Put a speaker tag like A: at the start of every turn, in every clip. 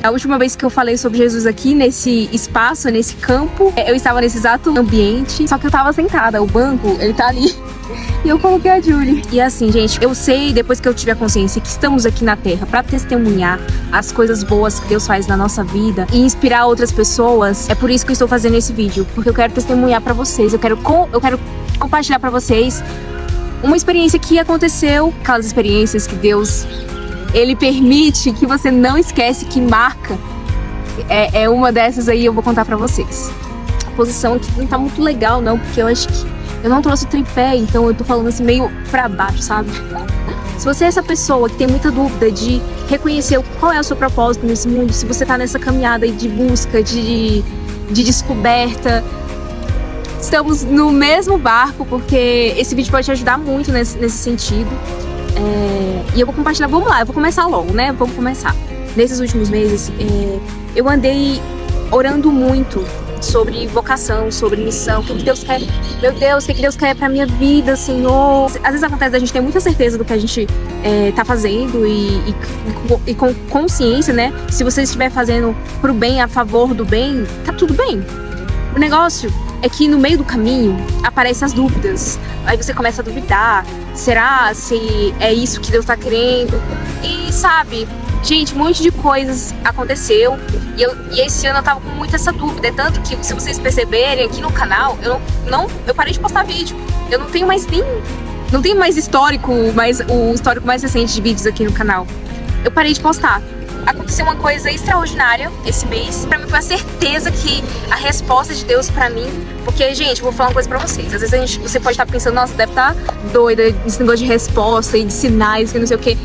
A: A última vez que eu falei sobre Jesus aqui, nesse espaço, nesse campo, eu estava nesse exato ambiente, só que eu tava sentada, o banco, ele tá ali. E eu coloquei a Julie. E assim, gente, eu sei, depois que eu tive a consciência que estamos aqui na Terra pra testemunhar as coisas boas que Deus faz na nossa vida e inspirar outras pessoas, é por isso que eu estou fazendo esse vídeo, porque eu quero testemunhar pra vocês, eu quero compartilhar pra vocês uma experiência que aconteceu, aquelas experiências que Deus, Ele permite, que você não esquece, que marca. É uma dessas aí, eu vou contar pra vocês. A posição aqui não tá muito legal não, porque eu acho que eu não trouxe o tripé, então eu tô falando assim meio pra baixo, sabe? Se você é essa pessoa que tem muita dúvida de reconhecer qual é o seu propósito nesse mundo, se você tá nessa caminhada aí de busca, de descoberta, estamos no mesmo barco, porque esse vídeo pode te ajudar muito nesse sentido. E eu vou compartilhar, vamos lá, eu vou começar logo, né? Vamos começar. Nesses últimos meses, eu andei orando muito sobre vocação, sobre missão, o que Deus quer, meu Deus, o que Deus quer pra minha vida, Senhor. Às vezes acontece da gente ter muita certeza do que a gente tá fazendo e com consciência, né? Se você estiver fazendo pro bem, a favor do bem, tá tudo bem. O negócio é que no meio do caminho aparecem as dúvidas. Aí você começa a duvidar. Será se é isso que Deus tá querendo? E sabe, gente, um monte de coisas aconteceu. E esse ano eu tava com muita essa dúvida. É tanto que, se vocês perceberem, aqui no canal, eu parei de postar vídeo. Eu não tenho mais não tenho mais histórico, o histórico mais recente de vídeos aqui no canal. Eu parei de postar. Aconteceu uma coisa extraordinária esse mês. Pra mim foi a certeza que a resposta de Deus pra mim... Porque, gente, eu vou falar uma coisa pra vocês. Às vezes você pode estar pensando, nossa, deve estar doida nesse negócio de resposta e de sinais, que não sei o que.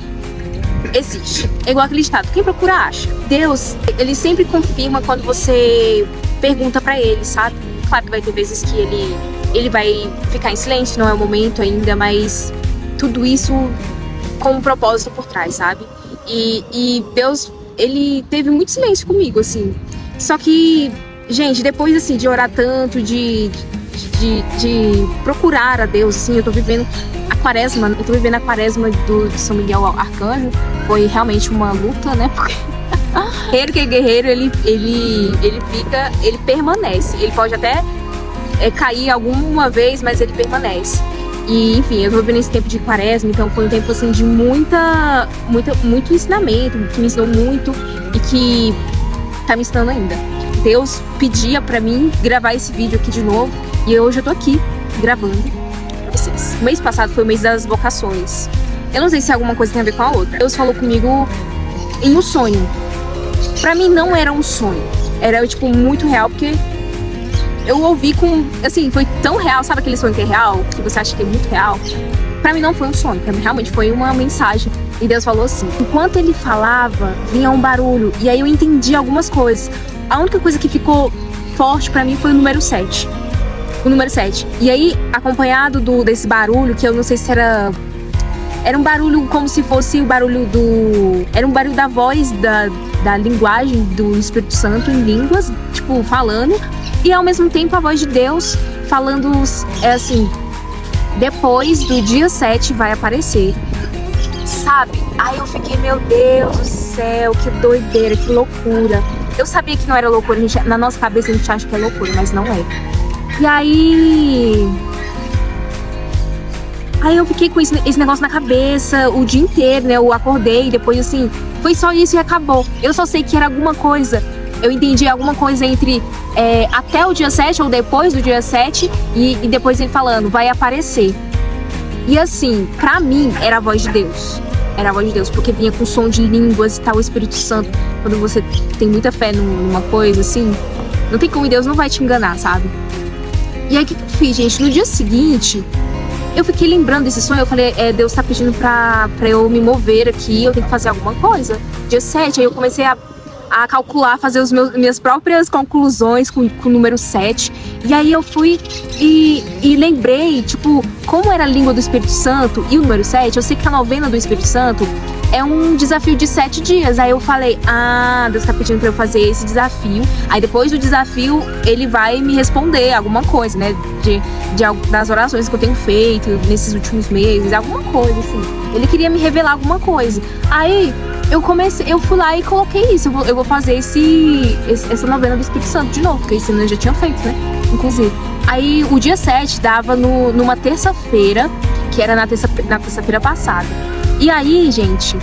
A: Existe. É igual aquele ditado, quem procura acha. Deus, ele sempre confirma quando você pergunta pra ele, sabe? Claro que vai ter vezes que ele vai ficar em silêncio, não é o momento ainda, mas tudo isso com um propósito por trás, sabe? E Deus, ele teve muito silêncio comigo, assim. Só que, gente, depois, assim, de orar tanto, de procurar a Deus, assim, eu tô vivendo a quaresma de São Miguel Arcanjo. Foi realmente uma luta, né? Porque guerreiro, ele permanece. Ele pode até cair alguma vez, mas ele permanece. E, enfim, eu tô vivendo esse tempo de quaresma, então foi um tempo, assim, de muito ensinamento, que me ensinou muito e que tá me ensinando ainda. Deus pedia pra mim gravar esse vídeo aqui de novo e hoje eu tô aqui gravando pra vocês. O mês passado foi o mês das vocações. Eu não sei se alguma coisa tem a ver com a outra. Deus falou comigo em um sonho. Pra mim não era um sonho, era, tipo, muito real, porque eu ouvi assim, foi tão real, sabe aquele sonho que é real, que você acha que é muito real? Pra mim não foi um sonho, pra mim realmente foi uma mensagem. E Deus falou assim, enquanto ele falava, vinha um barulho, e aí eu entendi algumas coisas. A única coisa que ficou forte pra mim foi o número 7. O número 7. E aí, acompanhado desse barulho, que eu não sei se era um barulho como se fosse o barulho era um barulho da voz, da linguagem do Espírito Santo em línguas, tipo, falando. E ao mesmo tempo a voz de Deus falando assim, depois do dia 7 vai aparecer, sabe? Aí eu fiquei, meu Deus do céu, que doideira, que loucura. Eu sabia que não era loucura, na nossa cabeça a gente acha que é loucura, mas não é. E aí eu fiquei com esse negócio na cabeça o dia inteiro, né? Eu acordei e depois, assim, foi só isso e acabou. Eu só sei que era alguma coisa. Eu entendi alguma coisa entre até o dia 7 ou depois do dia 7 e depois ele falando, vai aparecer. E assim, pra mim, era a voz de Deus. Era a voz de Deus, porque vinha com som de línguas e tal, o Espírito Santo. Quando você tem muita fé numa coisa, assim, não tem como, Deus não vai te enganar, sabe? E aí, o que eu fiz, gente? No dia seguinte, eu fiquei lembrando desse sonho, eu falei, Deus tá pedindo pra eu me mover aqui, eu tenho que fazer alguma coisa. Dia 7, aí eu comecei a calcular, fazer minhas próprias conclusões com o número 7. E aí eu fui e lembrei, tipo, como era a língua do Espírito Santo e o número 7. Eu sei que a novena do Espírito Santo é um desafio de 7 dias. Aí eu falei, Deus tá pedindo pra eu fazer esse desafio. Aí depois do desafio, ele vai me responder alguma coisa, né? Das orações que eu tenho feito nesses últimos meses, alguma coisa, assim. Ele queria me revelar alguma coisa. Aí eu fui lá e coloquei isso. Eu vou fazer essa novena do Espírito Santo de novo, porque esse ano eu já tinha feito, né? Inclusive. Aí o dia 7 dava numa terça-feira, que era na terça-feira passada. E aí, gente,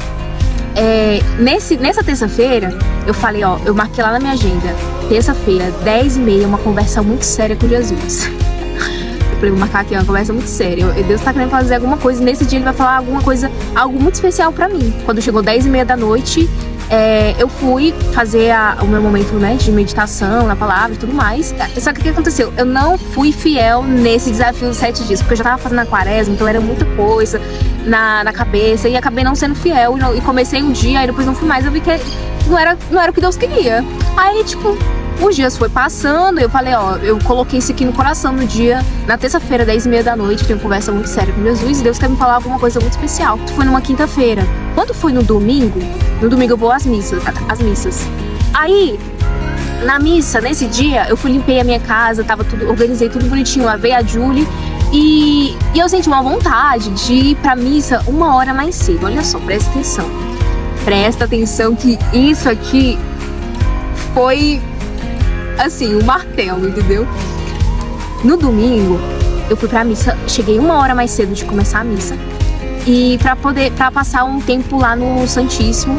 A: nessa terça-feira, eu falei, eu marquei lá na minha agenda, terça-feira, 10h30, uma conversa muito séria com Jesus. Eu falei, vou marcar aqui uma conversa muito séria. Deus tá querendo fazer alguma coisa, nesse dia ele vai falar alguma coisa, algo muito especial pra mim. Quando chegou 10h30 da noite, eu fui fazer o meu momento, né, de meditação na palavra e tudo mais. Só que o que aconteceu? Eu não fui fiel nesse desafio dos 7 dias, porque eu já tava fazendo a quaresma, então era muita coisa na cabeça, e acabei não sendo fiel, e comecei um dia, aí depois não fui mais. Eu vi que não era o que Deus queria. Aí, tipo, os dias foi passando, eu falei, eu coloquei isso aqui no coração no dia, na terça-feira, 10h30 da noite, tem uma conversa muito séria com Jesus, e Deus quer me falar alguma coisa muito especial. Foi numa quinta-feira. Quando foi no domingo eu vou às missas. Aí, na missa, nesse dia, eu limpei a minha casa, organizei tudo bonitinho, lavei a Julie, e eu senti uma vontade de ir pra missa 1 hora mais cedo. Olha só, presta atenção. Presta atenção que isso aqui foi, assim, um martelo, entendeu? No domingo, eu fui pra missa, cheguei 1 hora mais cedo de começar a missa, e pra passar um tempo lá no Santíssimo,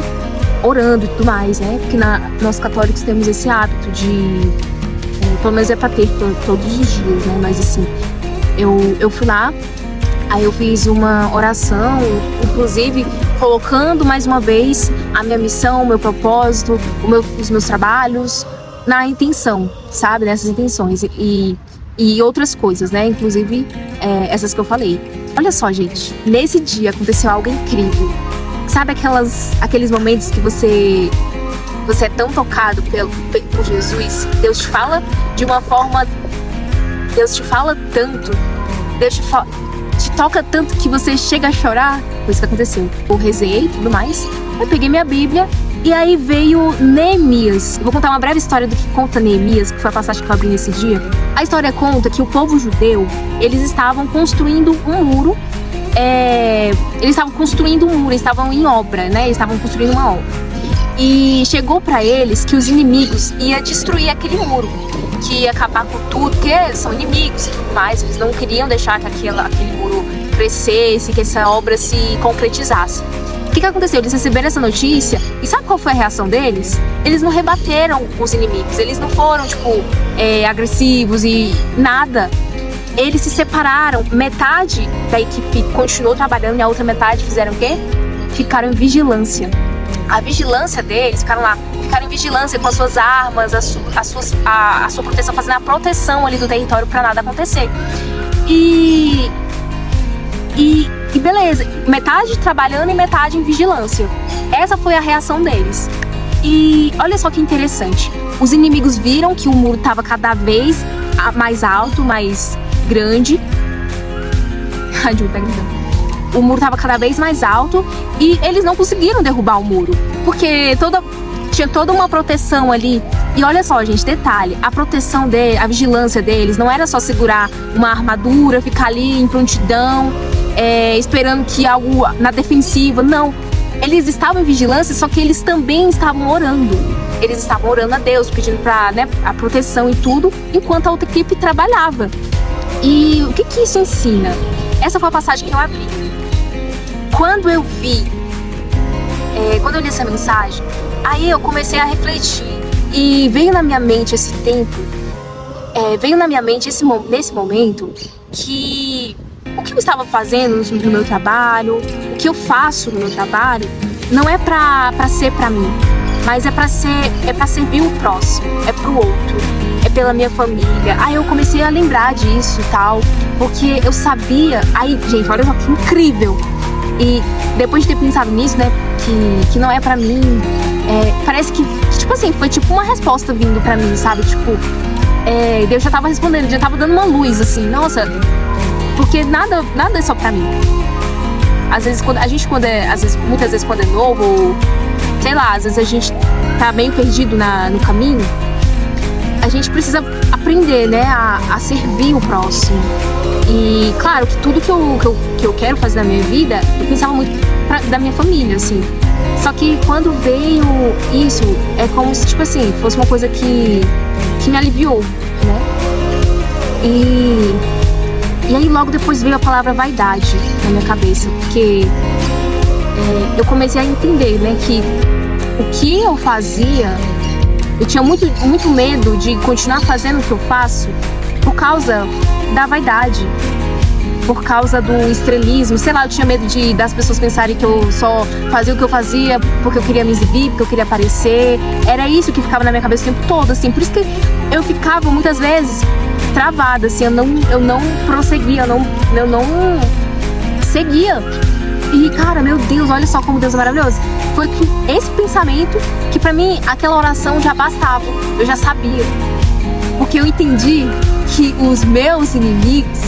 A: orando e tudo mais, né? Porque nós católicos temos esse hábito de, pelo menos é pra ter todos os dias, né? Mas assim, eu fui lá, aí eu fiz uma oração, inclusive colocando mais uma vez a minha missão, o meu propósito, os meus trabalhos na intenção, sabe? Nessas intenções e outras coisas, né? Inclusive essas que eu falei. Olha só, gente, nesse dia aconteceu algo incrível. Sabe aqueles momentos que você é tão tocado por Jesus? Deus te fala de uma forma, Deus te fala tanto, Deus te toca tanto que você chega a chorar. Foi isso que aconteceu. Eu rezei e tudo mais, eu peguei minha Bíblia, e aí veio Neemias. Eu vou contar uma breve história do que conta Neemias, que foi a passagem que eu abri nesse dia. A história conta que o povo judeu, eles estavam construindo um muro. Eles estavam em obra, né? Eles estavam construindo uma obra. E chegou pra eles que os inimigos iam destruir aquele muro, que ia acabar com tudo, porque eles são inimigos e tudo mais. Eles não queriam deixar que aquele muro crescesse, que essa obra se concretizasse. O que aconteceu? Eles receberam essa notícia, e sabe qual foi a reação deles? Eles não rebateram os inimigos, eles não foram, agressivos e nada. Eles se separaram, metade da equipe continuou trabalhando e a outra metade fizeram o quê? Ficaram em vigilância. A vigilância deles, ficaram em vigilância com as suas armas, a sua proteção, fazendo a proteção ali do território para nada acontecer. E beleza, metade trabalhando e metade em vigilância. Essa foi a reação deles. E olha só que interessante, os inimigos viram que o muro estava cada vez mais alto, mais grande. A Ju tá gritando. O muro estava cada vez mais alto e eles não conseguiram derrubar o muro, porque tinha toda uma proteção ali. E olha só, gente, detalhe, a proteção a vigilância deles não era só segurar uma armadura, ficar ali em prontidão, esperando que algo na defensiva, não. Eles estavam em vigilância, só que eles também estavam orando. Eles estavam orando a Deus, pedindo a proteção e tudo, enquanto a outra equipe trabalhava. E o que isso ensina? Essa foi a passagem que eu abri. Quando eu li essa mensagem, aí eu comecei a refletir. E veio na minha mente esse tempo, nesse momento, que o que eu estava fazendo no meu trabalho, o que eu faço no meu trabalho, não é pra ser pra mim, mas é pra servir o próximo, é pro outro, é pela minha família. Aí eu comecei a lembrar disso e tal, porque eu sabia. Aí, gente, olha só que incrível. E depois de ter pensado nisso, né, que não é pra mim, parece que, tipo assim, foi tipo uma resposta vindo pra mim, sabe? Deus já tava respondendo, já tava dando uma luz, assim, nossa, porque nada é só pra mim. Às vezes, muitas vezes quando é novo, ou, sei lá, às vezes a gente tá meio perdido no caminho, a gente precisa aprender, né, a servir o próximo. E claro que tudo que eu quero fazer na minha vida, eu pensava muito da minha família, assim. Só que quando veio isso, é como se, tipo assim, fosse uma coisa que me aliviou, né? E aí logo depois veio a palavra vaidade na minha cabeça, porque eu comecei a entender, né, que o que eu fazia, eu tinha muito medo de continuar fazendo o que eu faço por causa da vaidade, por causa do estrelismo, sei lá, eu tinha medo das pessoas pensarem que eu só fazia o que eu fazia porque eu queria me exibir, porque eu queria aparecer. Era isso que ficava na minha cabeça o tempo todo, assim, por isso que eu ficava muitas vezes travada, assim, eu não prosseguia, eu não seguia. E cara, meu Deus, olha só como Deus é maravilhoso. Foi que esse pensamento, que pra mim aquela oração já bastava, eu já sabia, porque eu entendi que os meus inimigos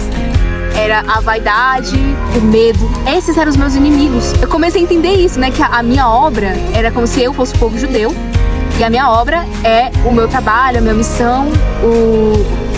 A: era a vaidade, o medo. Esses eram os meus inimigos. Eu comecei a entender isso, né? Que a minha obra era como se eu fosse o povo judeu. E a minha obra é o meu trabalho, a minha missão,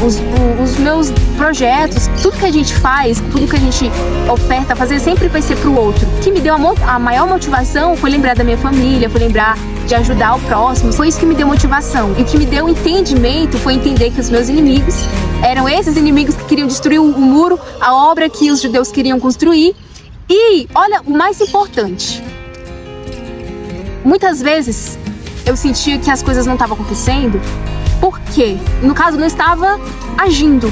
A: os meus projetos. Tudo que a gente faz, tudo que a gente oferta fazer sempre vai ser pro outro. O que me deu a maior motivação foi lembrar da minha família, foi lembrar de ajudar o próximo. Foi isso que me deu motivação. E o que me deu entendimento foi entender que os meus inimigos eram esses inimigos que queriam destruir o muro, a obra que os judeus queriam construir. E, olha, o mais importante. Muitas vezes eu sentia que as coisas não estavam acontecendo porque, no caso, não estava agindo.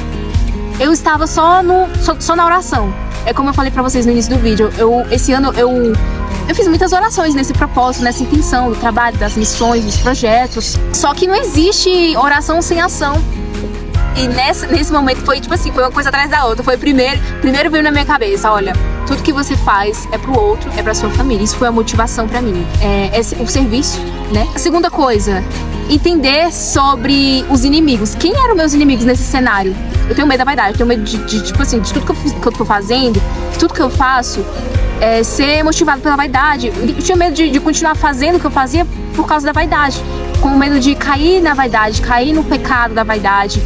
A: Eu estava só na oração. É como eu falei pra vocês no início do vídeo. Esse ano eu fiz muitas orações nesse propósito, nessa intenção do trabalho, das missões, dos projetos. Só que não existe oração sem ação. E nesse momento foi tipo assim, foi uma coisa atrás da outra. Foi primeiro veio na minha cabeça, olha, tudo que você faz é pro outro, é pra sua família. Isso foi a motivação pra mim. O serviço, né? A segunda coisa, entender sobre os inimigos. Quem eram meus inimigos nesse cenário? Eu tenho medo da vaidade, eu tenho medo de tipo assim, de tudo que eu tô fazendo, de tudo que eu faço, ser motivado pela vaidade. Eu tinha medo de continuar fazendo o que eu fazia por causa da vaidade. Com medo de cair na vaidade, cair no pecado da vaidade.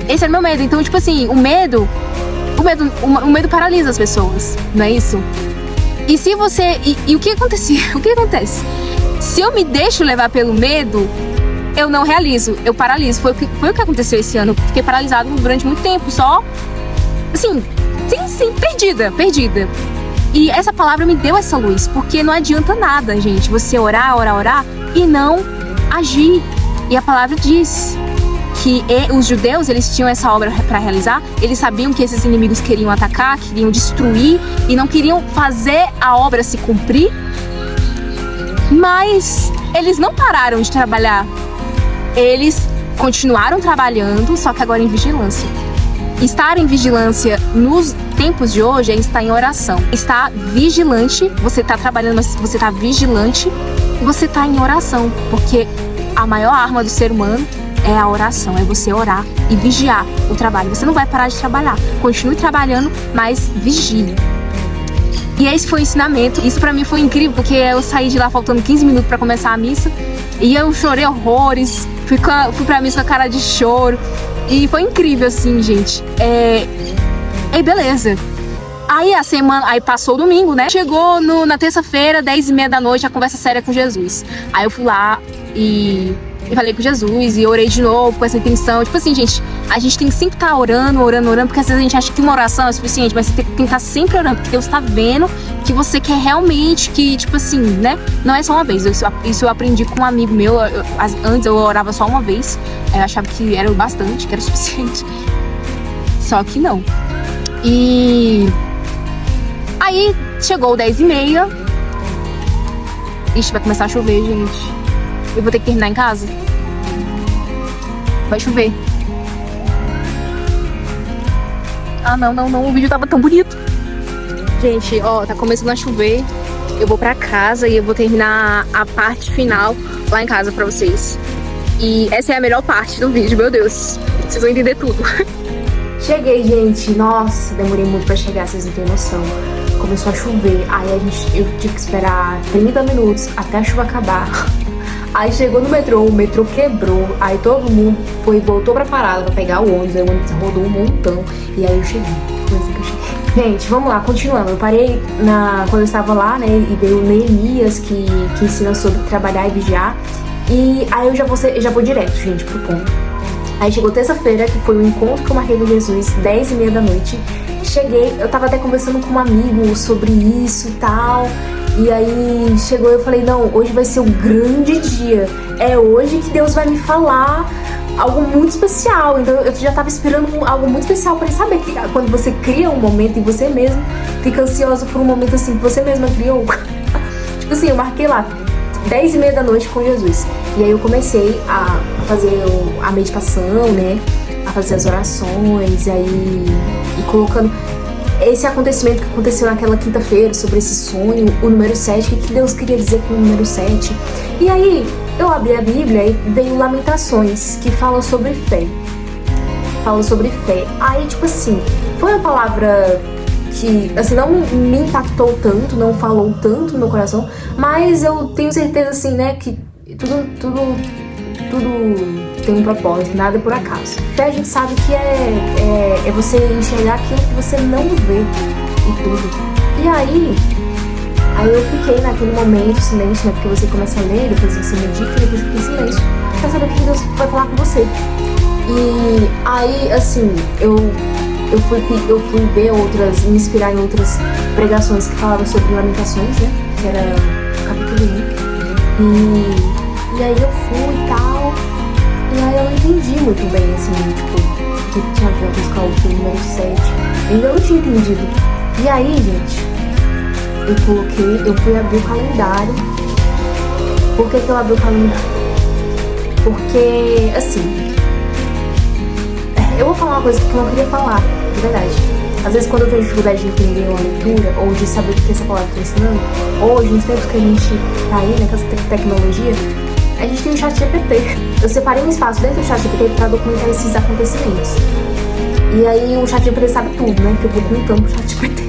A: Esse era o meu medo. Então, tipo assim, o medo paralisa as pessoas, não é isso? E se você... E o que acontecia? O que acontece? Se eu me deixo levar pelo medo, eu não realizo, eu paraliso. Foi o que aconteceu esse ano. Eu fiquei paralisado durante muito tempo, só... Assim, sim, perdida. E essa palavra me deu essa luz, porque não adianta nada, gente, você orar e não agir. E a palavra diz que os judeus, eles tinham essa obra para realizar, eles sabiam que esses inimigos queriam atacar, queriam destruir e não queriam fazer a obra se cumprir, mas eles não pararam de trabalhar, eles continuaram trabalhando, só que agora em vigilância. Estar em vigilância nos tempos de hoje é estar em oração. Estar vigilante, você está trabalhando, mas você está vigilante e você está em oração, porque a maior arma do ser humano é a oração, é você orar e vigiar o trabalho. Você não vai parar de trabalhar, continue trabalhando, mas vigie. E esse foi o ensinamento. Isso pra mim foi incrível, porque eu saí de lá faltando 15 minutos pra começar a missa e eu chorei horrores, fui pra missa com a cara de choro e foi incrível assim, gente. E beleza. Aí passou o domingo, né? Chegou na terça-feira, 10h30 da noite, a conversa séria com Jesus. Aí eu fui lá e falei com Jesus e orei de novo com essa intenção. Tipo assim, gente, a gente tem que sempre estar orando, porque às vezes a gente acha que uma oração é suficiente, mas você tem que estar sempre orando, porque Deus tá vendo que você quer realmente, que tipo assim, né? Não é só uma vez. Isso eu aprendi com um amigo meu. Antes eu orava só uma vez, eu achava que era o bastante, que era o suficiente. Só que não. E aí chegou 10h30. Ixi, vai começar a chover, gente. Eu vou ter que terminar em casa. Vai chover. Ah, não. O vídeo tava tão bonito. Gente, ó, tá começando a chover. Eu vou pra casa e eu vou terminar a parte final lá em casa pra vocês. E essa é a melhor parte do vídeo, meu Deus. Vocês vão entender tudo. Cheguei, gente. Nossa, demorei muito pra chegar, vocês não têm noção. Começou a chover, aí eu tive que esperar 30 minutos até a chuva acabar. Aí chegou no metrô, o metrô quebrou, aí todo mundo voltou pra parada pra pegar o ônibus, aí o ônibus rodou um montão, e aí eu cheguei. Foi assim que eu cheguei. Gente, vamos lá, continuando. Eu parei quando eu estava lá, né, e veio o Neemias, que ensina sobre trabalhar e vigiar, e aí eu já vou direto, gente, pro ponto. Aí chegou terça-feira, que foi o encontro que eu marquei com Jesus, 10h30 da noite. Cheguei, eu tava até conversando com um amigo sobre isso e tal. E aí chegou e eu falei, não, hoje vai ser um grande dia. É hoje que Deus vai me falar algo muito especial. Então eu já tava esperando algo muito especial pra ele. Sabe que quando você cria um momento e você mesmo fica ansioso por um momento assim que você mesma criou? Tipo assim, eu marquei lá 10h30 da noite com Jesus. E aí eu comecei a fazer a meditação, né? A fazer as orações, e colocando esse acontecimento que aconteceu naquela quinta-feira, sobre esse sonho, o número 7, o que Deus queria dizer com o número 7. E aí eu abri a Bíblia e veio Lamentações, que fala sobre fé. Fala sobre fé. Aí, tipo assim, foi uma palavra que, assim, não me impactou tanto, não falou tanto no meu coração, mas eu tenho certeza, assim, né, que tudo tem um propósito, nada é por acaso. Até a gente sabe que é você enxergar aquilo que você não vê e tudo. E aí eu fiquei naquele momento, silêncio, né? Porque você começa a ler, depois você medita, depois fica em silêncio, pra saber o que Deus vai falar com você. E aí, assim, eu fui ver me inspirar em outras pregações que falavam sobre Lamentações, né? Que era o capítulo 1. E aí eu fui e tal. E aí eu não entendi muito bem, assim, tipo, o que tinha a ver com o número 7. Eu ainda não tinha entendido. E aí, gente, eu fui abrir o calendário. Por que eu abri o calendário? Porque, assim, eu vou falar uma coisa que eu não queria falar, de verdade. Às vezes quando eu tenho dificuldade de entender uma leitura, ou de saber o que essa palavra está ensinando, hoje, nos tempos que a gente tá aí, né, com essa tecnologia, a gente tem o ChatGPT. Eu separei um espaço dentro do ChatGPT para documentar esses acontecimentos. E aí o ChatGPT sabe tudo, né? Que eu vou contando pro ChatGPT.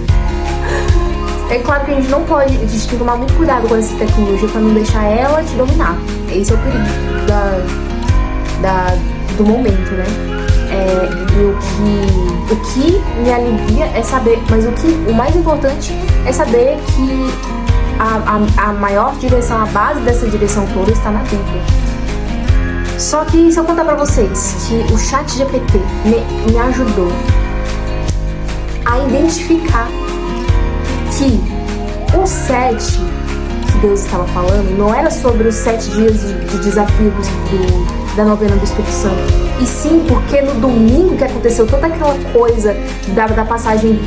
A: É claro que a gente não pode, a gente tem que tomar muito cuidado com essa tecnologia para não deixar ela te dominar. Esse é o perigo do momento, né? E o que me alivia é saber, mas o mais importante é saber que a maior direção, a base dessa direção toda está na Bíblia. Só que se eu contar pra vocês que o ChatGPT me ajudou a identificar que o 7 que Deus estava falando não era sobre os 7 dias de desafio da novena do Espírito Santo, e sim porque no domingo que aconteceu toda aquela coisa da passagem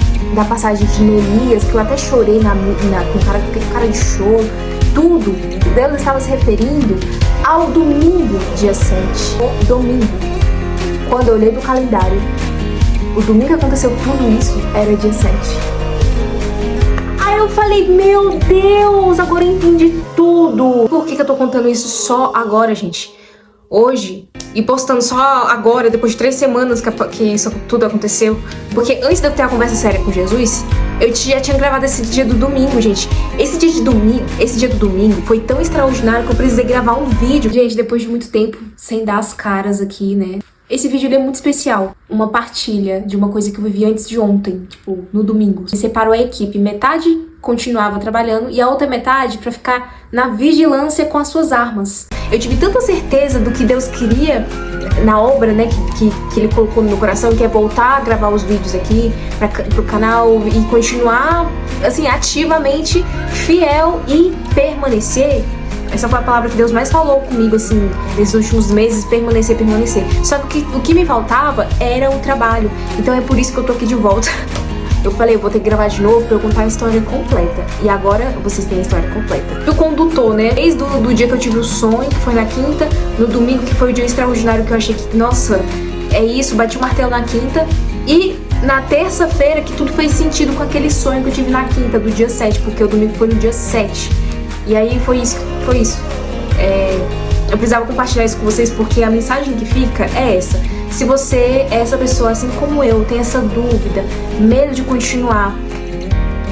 A: de Neemias, que eu até chorei com cara de choro, tudo, Deus estava se referindo ao domingo, dia 7. O domingo, quando eu olhei pro calendário, o domingo que aconteceu tudo isso era dia 7. Aí eu falei, meu Deus, agora eu entendi tudo. Por que eu tô contando isso só agora, gente? Hoje, e postando só agora, depois de 3 semanas que isso tudo aconteceu. Porque antes de eu ter a conversa séria com Jesus, eu já tinha gravado esse dia do domingo, gente. Esse dia do domingo foi tão extraordinário que eu precisei gravar um vídeo. Gente, depois de muito tempo, sem dar as caras aqui, né? Esse vídeo é muito especial. Uma partilha de uma coisa que eu vivi antes de ontem, tipo, no domingo. Separou a equipe, metade continuava trabalhando e a outra metade pra ficar na vigilância com as suas armas. Eu tive tanta certeza do que Deus queria na obra, né, que Ele colocou no meu coração, que é voltar a gravar os vídeos aqui pro canal e continuar, assim, ativamente fiel e permanecer. Essa foi a palavra que Deus mais falou comigo, assim, nesses últimos meses, permanecer. Só que o que me faltava era o trabalho. Então é por isso que eu tô aqui de volta. Eu falei, eu vou ter que gravar de novo pra eu contar a história completa. E agora vocês têm a história completa. Do condutor, né? Desde do dia que eu tive o sonho, que foi na quinta, no domingo, que foi o dia extraordinário, que eu achei que, nossa, é isso, bati o martelo na quinta. E na terça-feira, que tudo fez sentido com aquele sonho que eu tive na quinta, do dia 7, porque o domingo foi no dia 7. E aí foi isso. Eu precisava compartilhar isso com vocês, porque a mensagem que fica é essa. Se você é essa pessoa, assim como eu, tem essa dúvida, medo de continuar,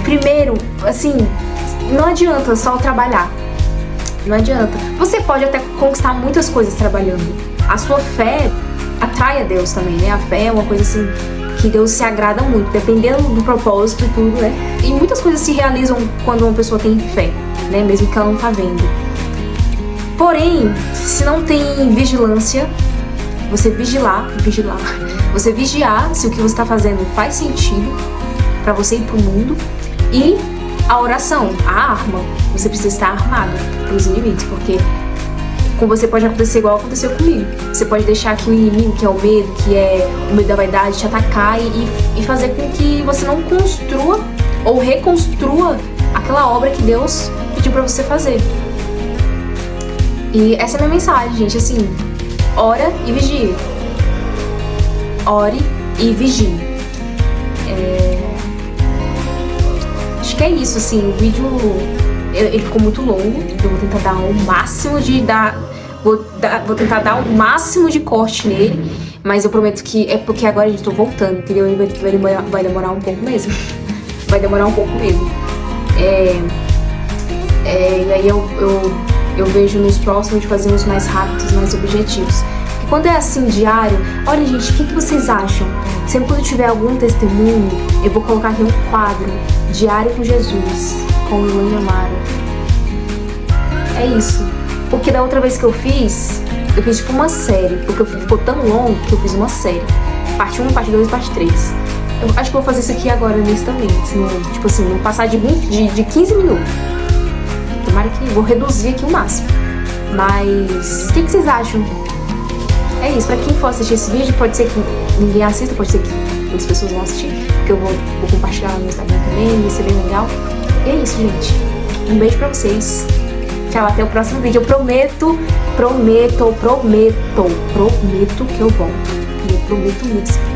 A: primeiro, assim, não adianta só trabalhar. Não adianta. Você pode até conquistar muitas coisas trabalhando. A sua fé atrai a Deus também, né? A fé é uma coisa assim que Deus se agrada muito, dependendo do propósito e tudo, né? E muitas coisas se realizam quando uma pessoa tem fé, né? Mesmo que ela não tá vendo. Porém, se não tem vigilância, você você vigiar se o que você tá fazendo faz sentido pra você ir pro mundo, e a oração, a arma, você precisa estar armado pros inimigos, porque com você pode acontecer igual aconteceu comigo. Você pode deixar que o inimigo, que é o medo da vaidade, te atacar e fazer com que você não construa ou reconstrua aquela obra que Deus pediu pra você fazer. E essa é a minha mensagem, gente, assim, ora e vigie. Ore e vigie. Acho que é isso, assim, o vídeo, ele ficou muito longo, eu vou tentar dar o máximo vou tentar dar o máximo de corte nele, mas eu prometo que é porque agora, gente, tô voltando, entendeu? E vai demorar um pouco mesmo, vai demorar um pouco mesmo. E aí eu vejo nos próximos de fazer uns mais rápidos, mais objetivos. E quando é assim, diário, olha, gente, o que vocês acham? Sempre quando tiver algum testemunho, eu vou colocar aqui um quadro, Diário com Jesus, com Elaine Amaro. É isso. Porque da outra vez que eu fiz tipo uma série, porque ficou tão longo que eu fiz uma série. Parte 1, parte 2, parte 3. Eu acho que vou fazer isso aqui agora nesse também, tipo assim, não passar de 15 minutos. Tomara que vou reduzir aqui o máximo. Mas o que vocês acham? É isso, pra quem for assistir esse vídeo, pode ser que ninguém assista, pode ser que muitas pessoas vão assistir, porque eu vou compartilhar no Instagram também, vai ser bem legal. E é isso, gente. Um beijo pra vocês. Tchau, até o próximo vídeo. Eu prometo que eu volto. Eu prometo mesmo.